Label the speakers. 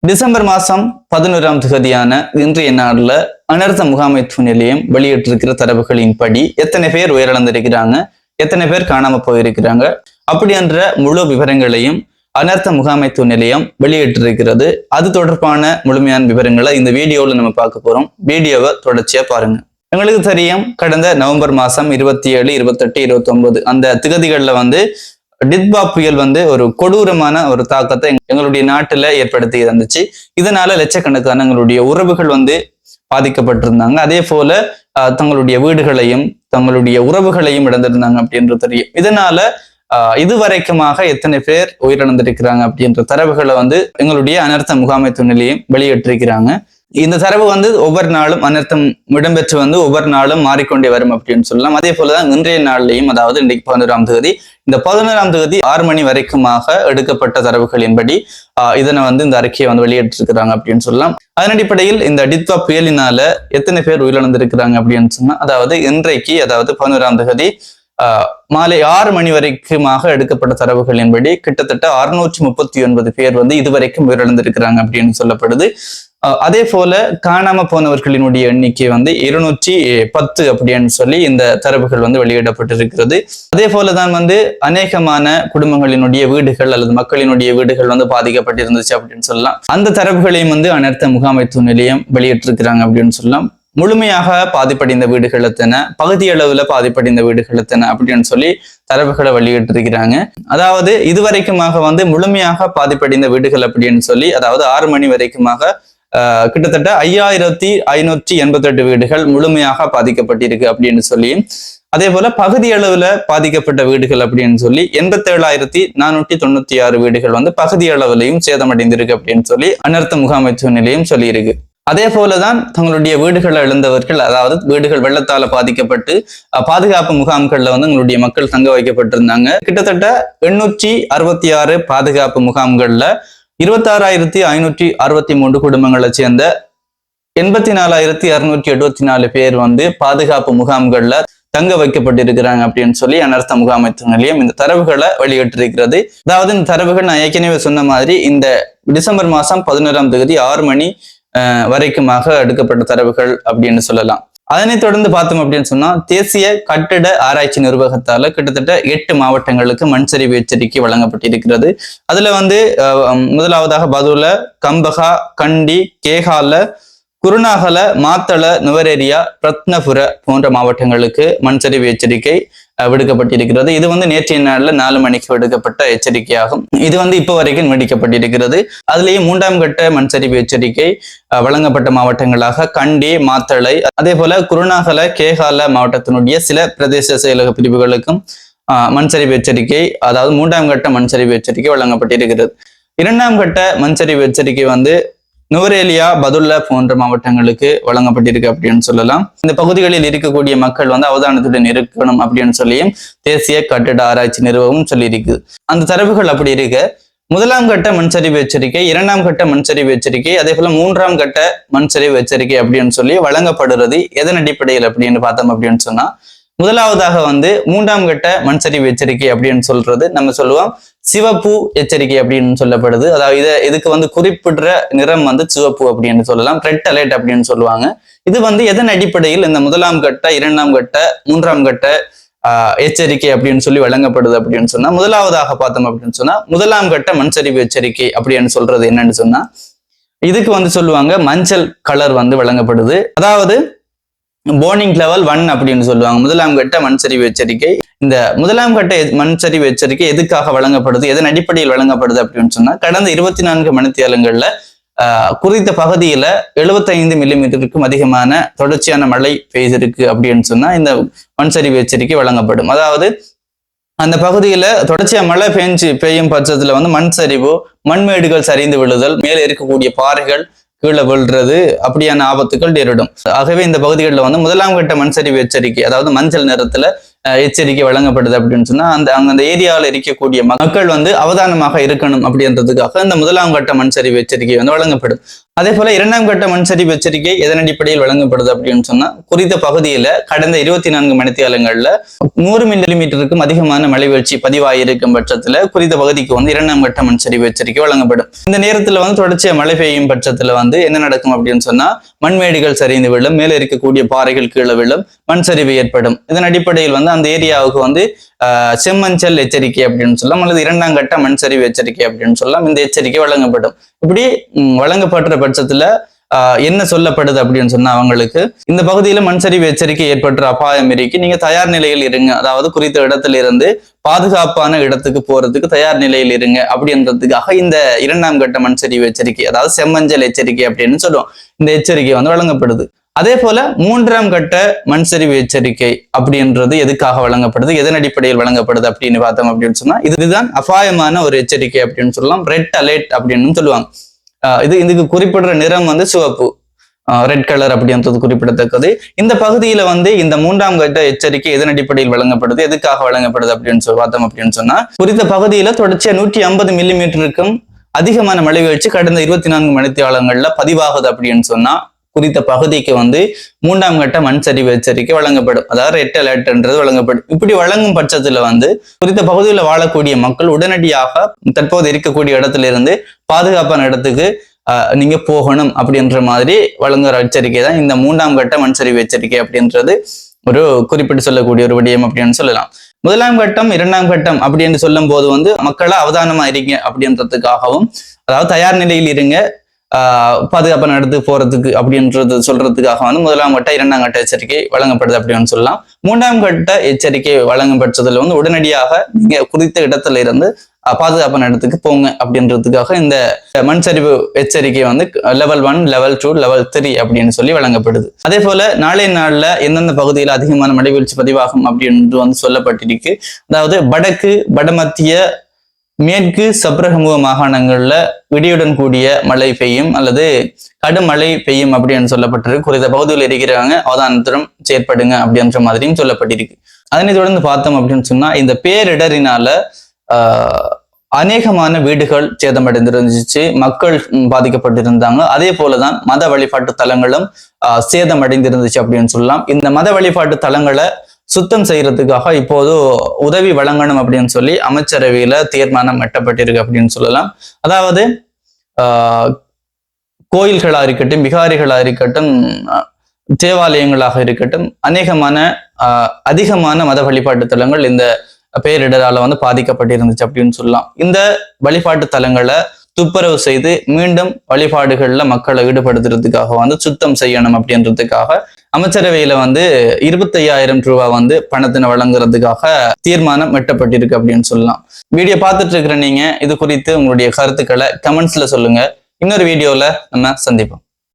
Speaker 1: December மாசம் 11ஆம் தேதியான இன்றைய நாள்ல அனர்த்த முகாமைத்துவ நிலையம் வெளியிட்டிருக்கிற தரவுகளின்படி எத்தனை பேர் உயிரிழந்திருக்கிறாங்க, எத்தனை பேர் காணாம போயிருக்கிறாங்க அப்படி என்ற முழு விவரங்களையும் அனர்த்த முகாமைத்துவ நிலையம் வெளியிட்டிருக்கிறது. அது தொடர்பான முழுமையான விவரங்களை இந்த வீடியோவில் நம்ம பார்க்க போறோம். வீடியோவை தொடர்ச்சியா பாருங்க. எங்களுக்கு தெரியும், கடந்த நவம்பர் மாசம் 27, 28, 29 அந்த திகதிகள்ல டித்பா புயல் ஒரு கொடூரமான ஒரு தாக்கத்தை எங்களுடைய நாட்டுல ஏற்படுத்தி இருந்துச்சு. இதனால லட்சக்கணக்கான எங்களுடைய உறவுகள் பாதிக்கப்பட்டிருந்தாங்க. அதே போல தங்களுடைய வீடுகளையும் தங்களுடைய உறவுகளையும் இழந்திருந்தாங்க அப்படின்றது தெரியும். இதனால இதுவரைக்குமாக எத்தனை பேர் உயிரிழந்திருக்கிறாங்க அப்படின்ற தரவுகளை எங்களுடைய அனர்த்த முகாமைத்துவ நிலையம் வெளியிட்டிருக்கிறாங்க. இந்த தரவு ஒவ்வொரு நாளும் அனர்த்தம் இடம்பெற்று ஒவ்வொரு நாளும் மாறிக்கொண்டே வரும் அப்படின்னு சொல்லலாம். அதே போலதான் இன்றைய நாள்லையும், அதாவது இன்றைக்கு 11ஆம் தேதி, இந்த 11ஆம் தேதி 6 மணி வரைக்குமாக எடுக்கப்பட்ட தரவுகளின்படி இதனை இந்த அறிக்கையை வெளியிட்டிருக்கிறாங்க அப்படின்னு சொல்லலாம். அதன் அடிப்படையில் இந்த டித்வா புயலினால எத்தனை பேர் உயிரிழந்திருக்கிறாங்க அப்படின்னு சொன்னா, அதாவது இன்றைக்கு, அதாவது 11ஆம் தேதி மாலை 6 மணி வரைக்குமாக எடுக்கப்பட்ட தரவுகளின்படி கிட்டத்தட்ட 639 பேர் இதுவரைக்கும் உயிரிழந்திருக்கிறாங்க அப்படின்னு சொல்லப்படுது. அதே போல காணாம போனவர்களினுடைய எண்ணிக்கை 210 அப்படின்னு சொல்லி இந்த தரவுகள் வெளியிடப்பட்டிருக்கிறது. அதே போலதான் அநேகமான குடும்பங்களினுடைய வீடுகள் அல்லது மக்களினுடைய வீடுகள் பாதிக்கப்பட்டிருந்துச்சு அப்படின்னு சொல்லலாம். அந்த தரவுகளையும் அனர்த்த முகாமைத்துவ நிலையம் வெளியிட்டிருக்கிறாங்க அப்படின்னு சொல்லலாம். முழுமையாக பாதிப்படைந்த வீடுகள் எத்தனை, பகுதி அளவுல பாதிப்படைந்த வீடுகள் எத்தனை அப்படின்னு சொல்லி தரவுகளை வெளியிட்டிருக்கிறாங்க. அதாவது இதுவரைக்குமாக முழுமையாக பாதிப்படைந்த வீடுகள் அப்படின்னு சொல்லி, அதாவது 6 மணி வரைக்குமாக கிட்டத்தட்ட 5588 வீடுகள் முழுமையாக பாதிக்கப்பட்டிருக்கு அப்படின்னு சொல்லி, அதே போல பகுதி அளவுல பாதிக்கப்பட்ட வீடுகள் அப்படின்னு சொல்லி 87,496 வீடுகள் பகுதி அளவுலையும் சேதமடைந்திருக்கு அப்படின்னு சொல்லி அனர்த்த முகாமைத்துவ நிலையம் சொல்லியிருக்கு. அதே போலதான் தங்களுடைய வீடுகளை இழந்தவர்கள், அதாவது வீடுகள் வெள்ளத்தால பாதிக்கப்பட்டு பாதுகாப்பு முகாம்கள்ல எங்களுடைய மக்கள் தங்க வைக்கப்பட்டிருந்தாங்க. கிட்டத்தட்ட 866 பாதுகாப்பு முகாம்கள்ல 26,563 குடும்பங்களை சேர்ந்த 84,274 பேர் பாதுகாப்பு முகாம்கள்ல தங்க வைக்கப்பட்டிருக்கிறாங்க அப்படின்னு சொல்லி அனர்த்த முகாமைத்துவ நிலையம் இந்த தரவுகளை வெளியிட்டிருக்கிறது. அதாவது இந்த தரவுகள் நான் ஏற்கனவே சொன்ன மாதிரி இந்த டிசம்பர் மாசம் 11ஆம் தேதி 6 மணி வரைக்குமாக எடுக்கப்பட்ட தரவுகள் அப்படின்னு சொல்லலாம். அதனைத் தொடர்ந்து பார்த்தோம் அப்படின்னு சொன்னா, தேசிய கட்டிட ஆராய்ச்சி நிர்வாகத்தால கிட்டத்தட்ட 8 மாவட்டங்களுக்கு மண் சரிவு எச்சரிக்கை வழங்கப்பட்டிருக்கிறது. அதுல முதலாவதாக பதுல, கம்பகா, கண்டி, கேகால, குருநாகல, மாத்தள, நுவரேரியா, ரத்னபுர போன்ற மாவட்டங்களுக்கு மண் சரிவு எச்சரிக்கை விடுக்கப்பட்டிருக்கிறது. இது நேற்றைய நாள்ல 4 மணிக்கு விடுக்கப்பட்ட எச்சரிக்கையாகும். இது இப்ப வரைக்கும் நீடிக்கப்பட்டிருக்கிறது. அதுலேயே 3ஆம் கட்ட மண் சரிவு எச்சரிக்கை வழங்கப்பட்ட மாவட்டங்களாக கண்டி, மாத்தளை, அதே போல குருநாகல, கேகால மாவட்டத்தினுடைய சில பிரதேச செயலக பிரிவுகளுக்கும் மண் சரிவு எச்சரிக்கை, அதாவது 3ஆம் கட்ட மண் சரிவு எச்சரிக்கை வழங்கப்பட்டிருக்கிறது. 2ஆம் கட்ட மண் சரிவு எச்சரிக்கை நுவரேலியா, பதுல்ல போன்ற மாவட்டங்களுக்கு வழங்கப்பட்டிருக்கு அப்படின்னு சொல்லலாம். இந்த பகுதிகளில் இருக்கக்கூடிய மக்கள் அவதானத்துடன் இருக்கணும் அப்படின்னு சொல்லியும் தேசிய கட்டிட ஆராய்ச்சி நிறுவனம் சொல்லியிருக்கு. அந்த தரவுகள் அப்படி இருக்க, 1ஆம் கட்ட மண் சரிவு எச்சரிக்கை, 2ஆம் கட்ட மண் சரிவு எச்சரிக்கை, அதே போல 3ஆம் கட்ட மண் சரிவு எச்சரிக்கை அப்படின்னு சொல்லி வழங்கப்படுறது எதன் அடிப்படையில் அப்படின்னு பார்த்தோம் அப்படின்னு சொன்னா, முதலாவதாக 3ஆம் கட்ட மண் சரிவு எச்சரிக்கை அப்படின்னு சொல்றது நம்ம சொல்லுவோம் சிவப்பு எச்சரிக்கை அப்படின்னு சொல்லப்படுது. அதாவது இதுக்கு குறிப்பிடுற நிறம் சிவப்பு அப்படின்னு சொல்லலாம், ரெட் அலர்ட் அப்படின்னு சொல்லுவாங்க. இது எதன் அடிப்படையில் இந்த 1ஆம் கட்ட, 2ஆம் கட்ட, 3ஆம் கட்ட எச்சரிக்கை அப்படின்னு சொல்லி வழங்கப்படுது அப்படின்னு சொன்னா, முதலாவதாக பார்த்தோம் அப்படின்னு சொன்னா 1ஆம் கட்ட மண் சரிவு எச்சரிக்கை அப்படின்னு சொல்றது என்னன்னு சொன்னா, இதுக்கு சொல்லுவாங்க மஞ்சள் கலர் வழங்கப்படுது. அதாவது வார்னிங் லெவல் 1 அப்படின்னு சொல்லுவாங்க. 1ஆம் கட்ட மண் சரிவு எச்சரிக்கை. இந்த 1ஆம் கட்ட மண் சரிவு எச்சரிக்கை எதுக்காக வழங்கப்படுது, எதன் அடிப்படையில் வழங்கப்படுது அப்படின்னு சொன்னா, கடந்த 24 மணித்தியாலங்கள்ல குறித்த பகுதியில 75 மில்லிமீட்டருக்கும் அதிகமான தொடர்ச்சியான மழை பெய்திருக்கு அப்படின்னு சொன்னா இந்த மண் சரிவு எச்சரிக்கை வழங்கப்படும். அதாவது அந்த பகுதியில தொடர்ச்சியா மழை பெய்யும் பட்சத்துல மண் சரிவு, மண்மேடுகள் சரிந்து விழுதல், மேலே இருக்கக்கூடிய பாறைகள் கீழே விழுறது, அப்படியான ஆபத்துகள் நேரிடும். ஆகவே இந்த பகுதிகளில் 1ஆம் கட்ட மண் சரிவு எச்சரிக்கை, அதாவது மஞ்சள் நிறத்துல எச்சரிக்கை வழங்கப்படுது அப்படின்னு சொன்னா அந்த ஏரியாவில் இருக்கக்கூடிய மக்கள் வந்து அவதானமாக இருக்கணும் அப்படின்றதுக்காக இந்த 1ஆம் கட்ட மண் சரிவு எச்சரிக்கை வந்து வழங்கப்படும். அதே போல 2ஆம் கட்ட மண் சரிவு எச்சரிக்கை எதன் அடிப்படையில் வழங்கப்படுது அப்படின்னு சொன்னா, குறித்த பகுதியில கடந்த 24 மணித்தியாலங்கள்ல 100 மில்லிமீட்டருக்கும் அதிகமான மழை வீழ்ச்சி பதிவாயிருக்கும் பட்சத்துல குறித்த பகுதிக்கு வந்து 2ஆம் கட்ட மண் சரிவு எச்சரிக்கை வழங்கப்படும். இந்த நேரத்துல வந்து தொடர்ச்சியா மழை பெய்யும் பட்சத்துல வந்து என்ன நடக்கும் அப்படின்னு சொன்னா, மண்மேடுகள் சரிந்து விழும், மேல இருக்கக்கூடிய பாறைகள் கீழே விழும், மண் சரிவு ஏற்படும். இதன் அடிப்படையில் வந்து அந்த ஏரியாவுக்கு வந்து செம்மஞ்சள் எச்சரிக்கை அப்படின்னு சொல்லலாம், அல்லது 2ஆம் கட்ட மண் சரிவு எச்சரிக்கை அப்படின்னு சொல்லலாம். இந்த எச்சரிக்கை வழங்கப்படும். இப்படி வழங்கப்படுற பட்சத்துல என்ன சொல்லப்படுது அப்படின்னு சொன்னா, அவங்களுக்கு இந்த பகுதியில மண் சரிவு எச்சரிக்கை ஏற்பட்ட அபாயம் இருக்கு, நீங்க தயார் நிலையில் இருங்க, அதாவது குறித்த இடத்துல இருந்து பாதுகாப்பான இடத்துக்கு போறதுக்கு தயார் நிலையில் இருங்க அப்படின்றதுக்காக இந்த 2ஆம் கட்ட மண் சரிவு எச்சரிக்கை, அதாவது செம்மஞ்சள் எச்சரிக்கை அப்படின்னு சொல்லுவோம், இந்த எச்சரிக்கை வந்து வழங்கப்படுது. அதே போல 3ஆம் கட்ட மண் சரிவு எச்சரிக்கை அப்படின்றது எதுக்காக வழங்கப்படுது, எதன் அடிப்படையில் வழங்கப்படுது அப்படின்னு பார்த்தோம் அப்படின்னு சொன்னா, இதுதான் அபாயமான ஒரு எச்சரிக்கை அப்படின்னு சொல்லலாம், ரெட் அலர்ட் அப்படின்னு சொல்லுவாங்க. இதுக்கு குறிப்பிடுற நிறம் வந்து சிவப்பு, ரெட் கலர் அப்படின்றது குறிப்பிடத்தக்கது. இந்த பகுதியில வந்து இந்த 3ஆம் கட்ட எச்சரிக்கை எதன் அடிப்படையில் வழங்கப்படுது, எதுக்காக வழங்கப்படுது அப்படின்னு சொல்லி பார்த்தோம் அப்படின்னு சொன்னா, குறித்த பகுதியில தொடர்ச்சியா 150 மில்லிமீட்டருக்கும் அதிகமான மழை வீழ்ச்சி கடந்த 24 மணித்தியாலங்கள்ல பதிவாகுது அப்படின்னு சொன்னா, குறித்த பகுதிக்கு வந்து 3ஆம் கட்ட மண் சரிவு எச்சரிக்கை வழங்கப்படும், அதாவது ரெட் அலர்ட்ன்றது வழங்கப்படும். இப்படி வழங்கும் பட்சத்துல வந்து குறித்த பகுதியில் வாழக்கூடிய மக்கள் உடனடியாக தற்போது இருக்கக்கூடிய இடத்துல இருந்து பாதுகாப்பான இடத்துக்கு நீங்க போகணும் அப்படின்ற மாதிரி வழங்குற எச்சரிக்கை தான் இந்த 3ஆம் கட்ட மண் சரிவு எச்சரிக்கை அப்படின்றது ஒரு குறிப்பிட்டு சொல்லக்கூடிய ஒரு விடயம் அப்படின்னு சொல்லலாம். 1ஆம் கட்டம் 2ஆம் கட்டம் அப்படின்னு சொல்லும் போது வந்து மக்களை அவதானமா இருங்க அப்படின்றதுக்காகவும், அதாவது தயார் நிலையில் இருங்க, பாதுகாப்பான இடத்துக்கு போறதுக்கு அப்படின்றது சொல்றதுக்காக வந்து 1ஆம் கட்ட 2ஆம் கட்ட எச்சரிக்கை வழங்கப்படுது அப்படின்னு சொல்லலாம். 3ஆம் கட்ட எச்சரிக்கை வழங்கும் பட்சத்துல வந்து உடனடியாக நீங்க குறித்த இடத்துல இருந்து பாதுகாப்பான இடத்துக்கு போங்க அப்படின்றதுக்காக இந்த மண் சரிவு எச்சரிக்கை வந்து லெவல் 1, லெவல் 2, லெவல் 3 அப்படின்னு சொல்லி வழங்கப்படுது. அதே போல நாளை நாள்ல எந்தெந்த பகுதியில் அதிகமான மழை வீழ்ச்சி பதிவாகும் அப்படின்னு வந்து சொல்லப்பட்டிருக்கு. அதாவது வடக்கு, வடமத்திய, மேற்கு சப்ரகமுக மாகாணங்கள்ல இடியுடன் கூடிய மழை பெய்யும் அல்லது கடும் மழை பெய்யும் அப்படின்னு சொல்லப்பட்டிருக்கு. குறித்த பகுதியில் இருக்கிறவங்க அவதானத்துடன் செயற்படுங்க அப்படின்ற மாதிரியும் சொல்லப்பட்டிருக்கு. அதனை தொடர்ந்து பார்த்தோம் அப்படின்னு சொன்னா, இந்த பேரிடரினால அநேகமான வீடுகள் சேதமடைந்திருந்துச்சு, மக்கள் பாதிக்கப்பட்டிருந்தாங்க. அதே போலதான் மத வழிபாட்டு தலங்களும் சேதமடைந்திருந்துச்சு அப்படின்னு சொல்லலாம். இந்த மத வழிபாட்டு தலங்களை சுத்தம் செய்யறதுக்காக இப்போது உதவி வழங்கணும் அப்படின்னு சொல்லி அமைச்சரவையில தீர்மானம் எட்டப்பட்டிருக்கு அப்படின்னு சொல்லலாம். அதாவது கோயில்களா இருக்கட்டும், விகாரிகளா இருக்கட்டும், தேவாலயங்களாக இருக்கட்டும், அதிகமான மத வழிபாட்டு தலங்கள் இந்த பேரிடரால வந்து பாதிக்கப்பட்டிருந்துச்சு அப்படின்னு சொல்லலாம். இந்த வழிபாட்டு தலங்களை துப்புரவு செய்து மீண்டும் வழிபாடுகள்ல மக்களை ஈடுபடுத்துறதுக்காக வந்து சுத்தம் செய்யணும் அப்படின்றதுக்காக அமைச்சரவையில வந்து 25,000 ரூபாய் வந்து பணத்தினை வழங்குறதுக்காக தீர்மானம் எட்டப்பட்டிருக்கு அப்படின்னு சொல்லலாம். வீடியோ பார்த்துட்டு இருக்கிற நீங்க இது குறித்து உங்களுடைய கருத்துக்களை கமெண்ட்ஸ்ல சொல்லுங்க. இன்னொரு வீடியோல நம்ம சந்திப்போம்.